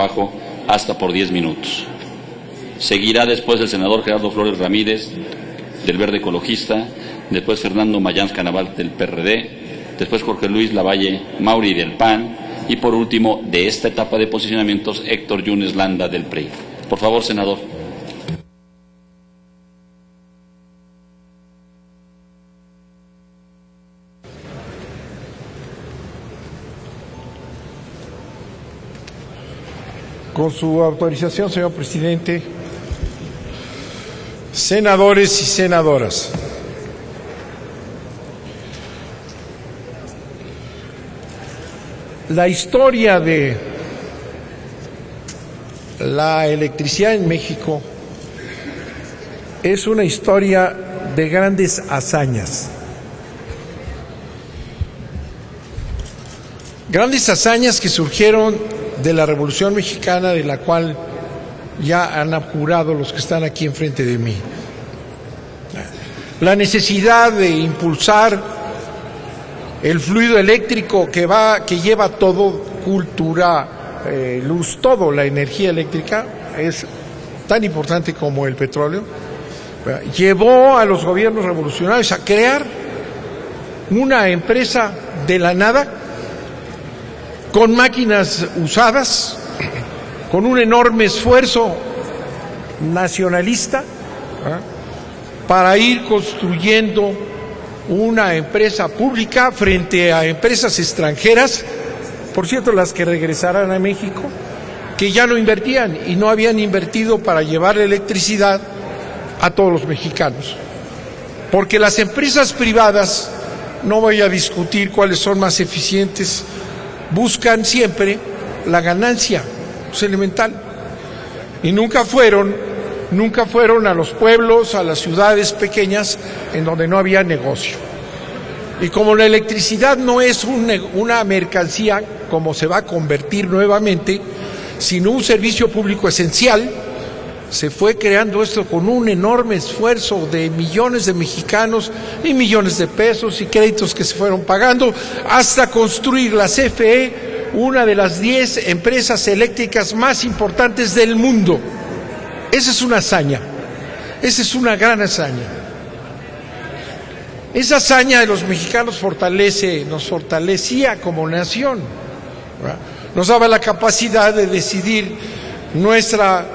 Fajo hasta por 10 minutos. Seguirá después el senador Gerardo Flores Ramírez, del Verde Ecologista, después Fernando Mayans Canaval, del PRD, después Jorge Luis Lavalle Mauri, del PAN, y por último, de esta etapa de posicionamientos, Héctor Yunes Landa, del PRI. Por favor, senador. Con su autorización, señor presidente, senadores y senadoras, la historia de la electricidad en México es una historia de grandes hazañas. Grandes hazañas que surgieron de la Revolución Mexicana, de la cual ya han apurado los que están aquí enfrente de mí. La necesidad de impulsar el fluido eléctrico que lleva todo, cultura, luz, todo, la energía eléctrica, es tan importante como el petróleo. Llevó a los gobiernos revolucionarios a crear una empresa de la nada, con máquinas usadas, con un enorme esfuerzo nacionalista, para ir construyendo una empresa pública frente a empresas extranjeras, por cierto, las que regresarán a México, que ya no invertían y no habían invertido para llevar la electricidad a todos los mexicanos. Porque las empresas privadas, no voy a discutir cuáles son más eficientes, buscan siempre la ganancia, es elemental. Y nunca fueron a los pueblos, a las ciudades pequeñas en donde no había negocio. Y como la electricidad no es una mercancía, como se va a convertir nuevamente, sino un servicio público esencial, se fue creando esto con un enorme esfuerzo de millones de mexicanos y millones de pesos y créditos que se fueron pagando hasta construir la CFE, una de las 10 empresas eléctricas más importantes del mundo. Esa es una hazaña, esa es una gran hazaña. Esa hazaña de los mexicanos nos fortalecía como nación, ¿verdad? Nos daba la capacidad de decidir nuestra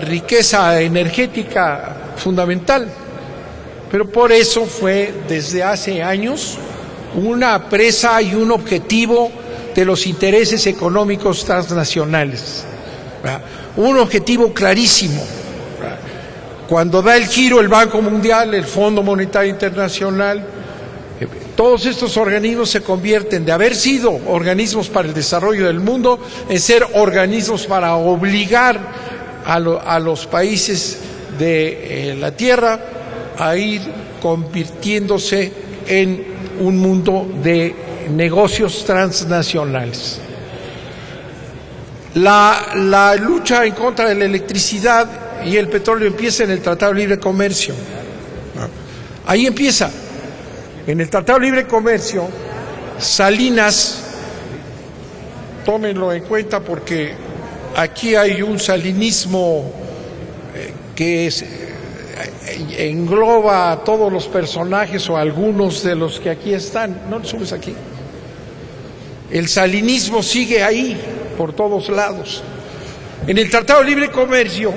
riqueza energética fundamental. Pero por eso fue desde hace años una presa y un objetivo de los intereses económicos transnacionales, ¿verdad? Un objetivo clarísimo. Cuando da el giro el Banco Mundial, el Fondo Monetario Internacional, todos estos organismos se convierten de haber sido organismos para el desarrollo del mundo en ser organismos para obligar a los países de la Tierra a ir convirtiéndose en un mundo de negocios transnacionales. La lucha en contra de la electricidad y el petróleo empieza en el Tratado de Libre Comercio. Ahí empieza. En el Tratado de Libre Comercio, Salinas, tómenlo en cuenta porque aquí hay un salinismo que engloba a todos los personajes o a algunos de los que aquí están. No lo subes aquí. El salinismo sigue ahí, por todos lados. En el Tratado de Libre Comercio,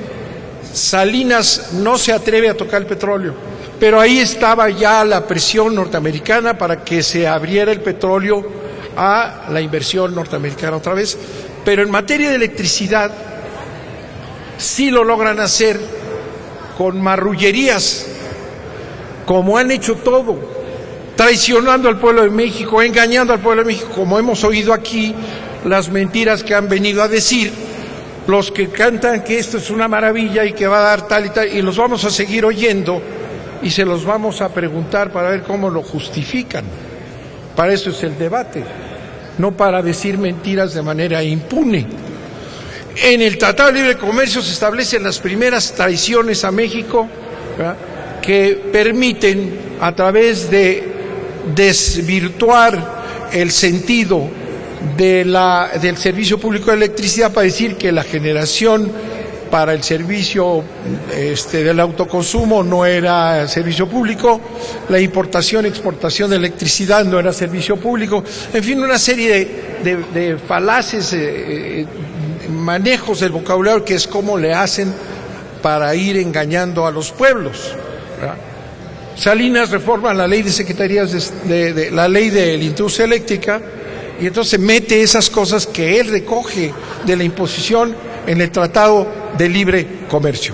Salinas no se atreve a tocar el petróleo, pero ahí estaba ya la presión norteamericana para que se abriera el petróleo a la inversión norteamericana otra vez. Pero en materia de electricidad, sí lo logran hacer con marrullerías, como han hecho todo, traicionando al pueblo de México, engañando al pueblo de México, como hemos oído aquí, las mentiras que han venido a decir los que cantan que esto es una maravilla y que va a dar tal y tal, y los vamos a seguir oyendo y se los vamos a preguntar para ver cómo lo justifican. Para eso es el debate, no para decir mentiras de manera impune. En el Tratado de Libre Comercio se establecen las primeras traiciones a México, ¿verdad?, que permiten, a través de desvirtuar el sentido del Servicio Público de Electricidad para decir que la generación para el servicio del autoconsumo no era servicio público, la importación y exportación de electricidad no era servicio público, en fin, una serie de falaces manejos del vocabulario que es como le hacen para ir engañando a los pueblos, ¿verdad? Salinas reforma la ley de secretarías de la ley de la industria eléctrica y entonces mete esas cosas que él recoge de la imposición en el Tratado de Libre Comercio.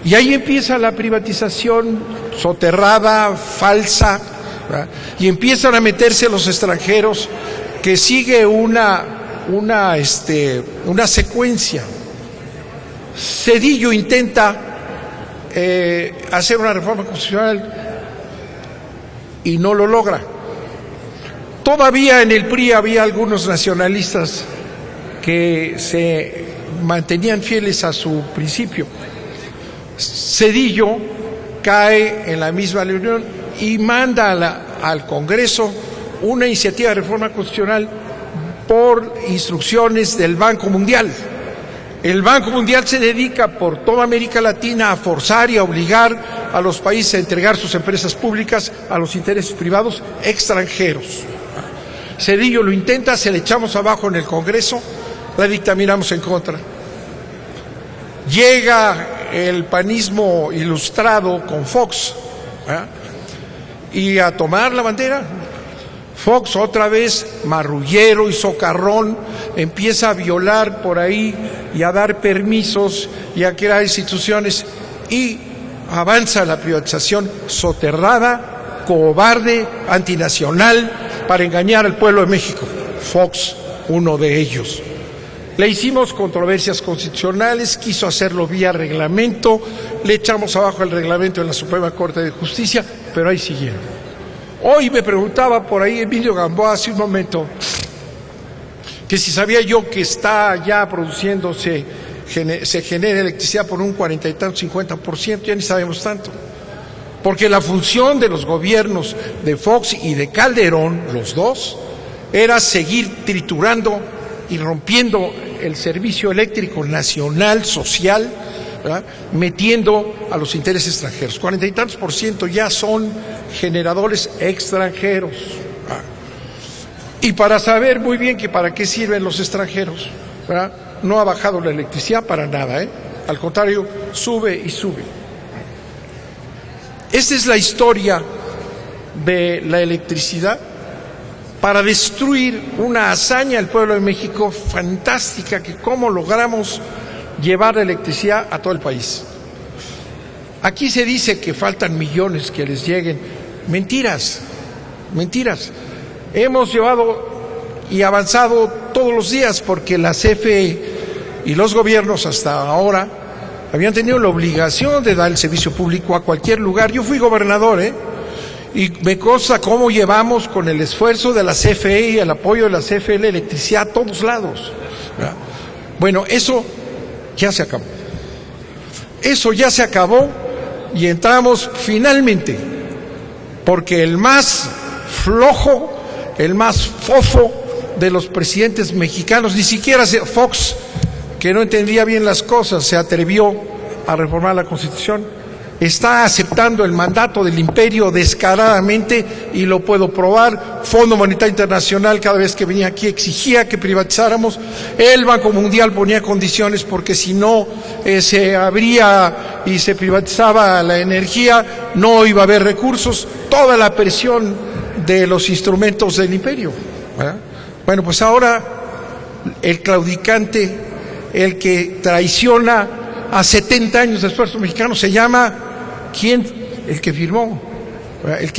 Y ahí empieza la privatización soterrada, falsa, ¿verdad? Y empiezan a meterse los extranjeros, que sigue una secuencia. Zedillo intenta hacer una reforma constitucional y no lo logra. Todavía en el PRI había algunos nacionalistas que se mantenían fieles a su principio. Zedillo cae en la misma reunión y manda al Congreso una iniciativa de reforma constitucional por instrucciones del Banco Mundial. El Banco Mundial se dedica por toda América Latina a forzar y a obligar a los países a entregar sus empresas públicas a los intereses privados extranjeros. Zedillo lo intenta, se le echamos abajo en el Congreso, la dictaminamos en contra. Llega el panismo ilustrado con Fox, ¿verdad? Y a tomar la bandera. Fox otra vez, marrullero y socarrón, empieza a violar por ahí y a dar permisos y a crear instituciones y avanza la privatización soterrada, cobarde, antinacional, para engañar al pueblo de México. Fox, uno de ellos. Le hicimos controversias constitucionales, quiso hacerlo vía reglamento, le echamos abajo el reglamento en la Suprema Corte de Justicia, pero ahí siguieron. Hoy me preguntaba por ahí Emilio Gamboa hace un momento que si sabía yo que está ya produciéndose, se genera electricidad por un 40 y tanto, 50%, ya ni sabemos tanto. Porque la función de los gobiernos de Fox y de Calderón, los dos, era seguir triturando y rompiendo el servicio eléctrico nacional, social, ¿verdad? Metiendo a los intereses extranjeros. 40 y tantos % ya son generadores extranjeros. Y para saber muy bien que para qué sirven los extranjeros, ¿verdad? No ha bajado la electricidad para nada, ¿eh? Al contrario, sube y sube. Esta es la historia de la electricidad para destruir una hazaña del pueblo de México fantástica, que cómo logramos llevar la electricidad a todo el país. Aquí se dice que faltan millones que les lleguen. Mentiras, mentiras. Hemos llevado y avanzado todos los días porque la CFE y los gobiernos hasta ahora habían tenido la obligación de dar el servicio público a cualquier lugar. Yo fui gobernador, y me consta cómo llevamos con el esfuerzo de la CFE y el apoyo de la CFE la electricidad a todos lados, ¿verdad? Bueno, eso ya se acabó. Eso ya se acabó y entramos finalmente, porque el más flojo, el más fofo de los presidentes mexicanos, ni siquiera Fox, que no entendía bien las cosas, se atrevió a reformar la Constitución. Está aceptando el mandato del imperio descaradamente y lo puedo probar. Fondo Monetario Internacional cada vez que venía aquí exigía que privatizáramos. El Banco Mundial ponía condiciones porque si no se abría y se privatizaba la energía no iba a haber recursos. Toda la presión de los instrumentos del imperio, ¿verdad? Bueno, pues ahora el claudicante, el que traiciona a 70 años de esfuerzo mexicano, se llama, ¿quién? El que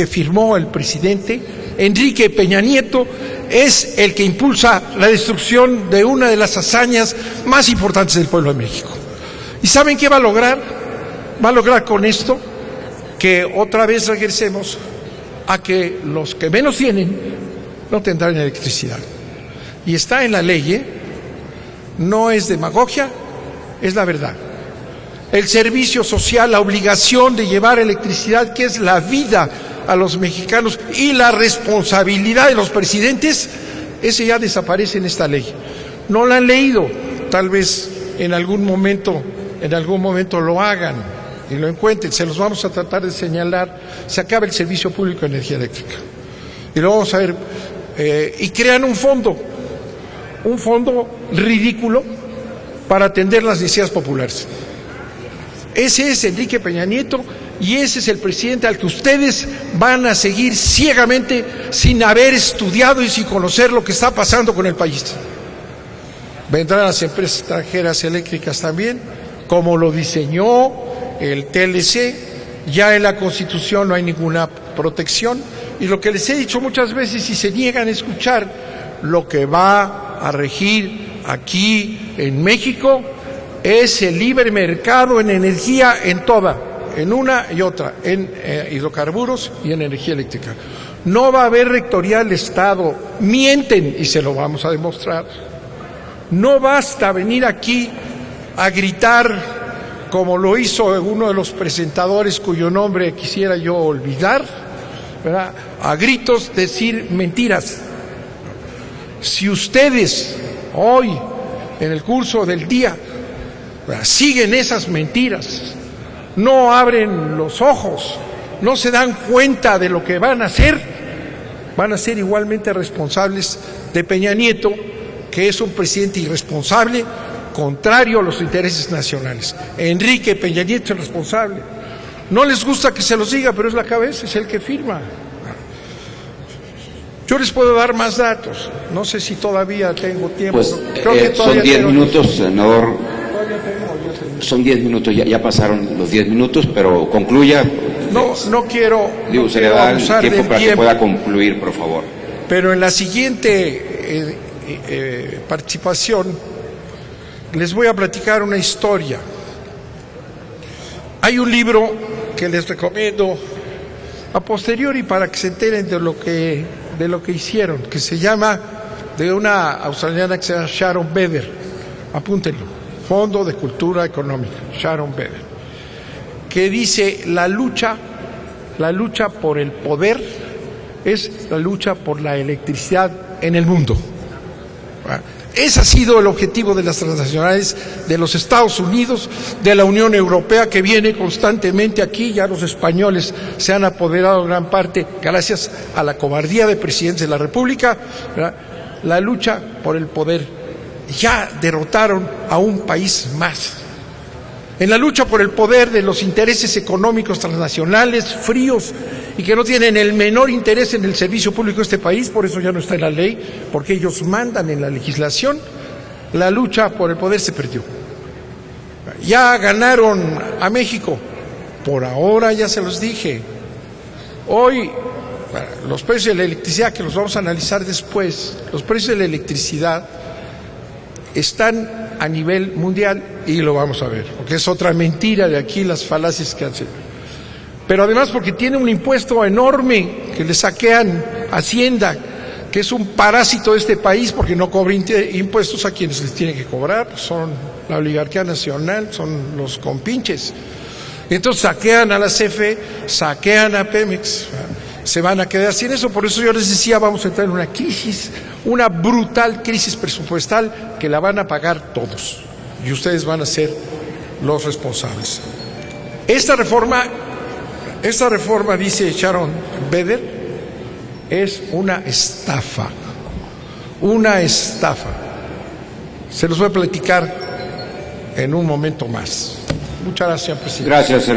firmó el presidente Enrique Peña Nieto, es el que impulsa la destrucción de una de las hazañas más importantes del pueblo de México. ¿Y saben qué va a lograr? Va a lograr con esto que otra vez regresemos a que los que menos tienen no tendrán electricidad. Y está en la ley, no es demagogia, es la verdad. El servicio social, la obligación de llevar electricidad, que es la vida a los mexicanos, y la responsabilidad de los presidentes, ese ya desaparece en esta ley. No la han leído, tal vez en algún momento lo hagan y lo encuentren. Se los vamos a tratar de señalar. Se acaba el servicio público de energía eléctrica y lo vamos a ver, y crean un fondo ridículo para atender las necesidades populares. Ese es Enrique Peña Nieto y ese es el presidente al que ustedes van a seguir ciegamente sin haber estudiado y sin conocer lo que está pasando con el país. Vendrán las empresas extranjeras eléctricas también, como lo diseñó el TLC. Ya en la Constitución no hay ninguna protección, y lo que les he dicho muchas veces, si se niegan a escuchar, lo que va a regir aquí en México es el libre mercado en energía, en una y otra, en hidrocarburos y en energía eléctrica. No va a haber rectoría del Estado, mienten y se lo vamos a demostrar. No basta venir aquí a gritar como lo hizo uno de los presentadores cuyo nombre quisiera yo olvidar, ¿verdad? A gritos decir mentiras. Si ustedes hoy, en el curso del día, ¿verdad?, siguen esas mentiras, no abren los ojos, no se dan cuenta de lo que van a ser igualmente responsables de Peña Nieto, que es un presidente irresponsable, contrario a los intereses nacionales. Enrique Peña Nieto es responsable. No les gusta que se los diga, pero es la cabeza, es el que firma. Yo les puedo dar más datos. No sé si todavía tengo tiempo. Pues creo que son 10 minutos, senador. Son 10 minutos, ya pasaron los 10 minutos, pero concluya. No quiero se le da el abusar tiempo del para que pueda concluir, por favor. Pero en la siguiente participación les voy a platicar una historia. Hay un libro que les recomiendo a posteriori para que se enteren de lo que hicieron, que se llama, de una australiana que se llama Sharon Beder. Apúntenlo, Fondo de Cultura Económica, Sharon Beder, que dice: la lucha por el poder es la lucha por la electricidad en el mundo. Ese ha sido el objetivo de las transnacionales, de los Estados Unidos, de la Unión Europea, que viene constantemente aquí. Ya los españoles se han apoderado en gran parte gracias a la cobardía de presidentes de la República, ¿verdad? La lucha por el poder. Ya derrotaron a un país más. En la lucha por el poder de los intereses económicos transnacionales, fríos, y que no tienen el menor interés en el servicio público de este país, por eso ya no está en la ley, porque ellos mandan en la legislación, la lucha por el poder se perdió. Ya ganaron a México, por ahora ya se los dije. Hoy, los precios de la electricidad, que los vamos a analizar después, los precios de la electricidad están a nivel mundial y lo vamos a ver, porque es otra mentira de aquí las falacias que hacen. Pero además porque tiene un impuesto enorme que le saquean Hacienda, que es un parásito de este país porque no cobra impuestos a quienes les tienen que cobrar, son la oligarquía nacional, son los compinches. Entonces saquean a la CFE, saquean a Pemex, se van a quedar sin eso. Por eso yo les decía, vamos a entrar en una crisis, una brutal crisis presupuestal que la van a pagar todos y ustedes van a ser los responsables. Esta reforma, dice Sharon Beder, es una estafa. Se los voy a platicar en un momento más. Muchas gracias, señor presidente. Gracias, senador.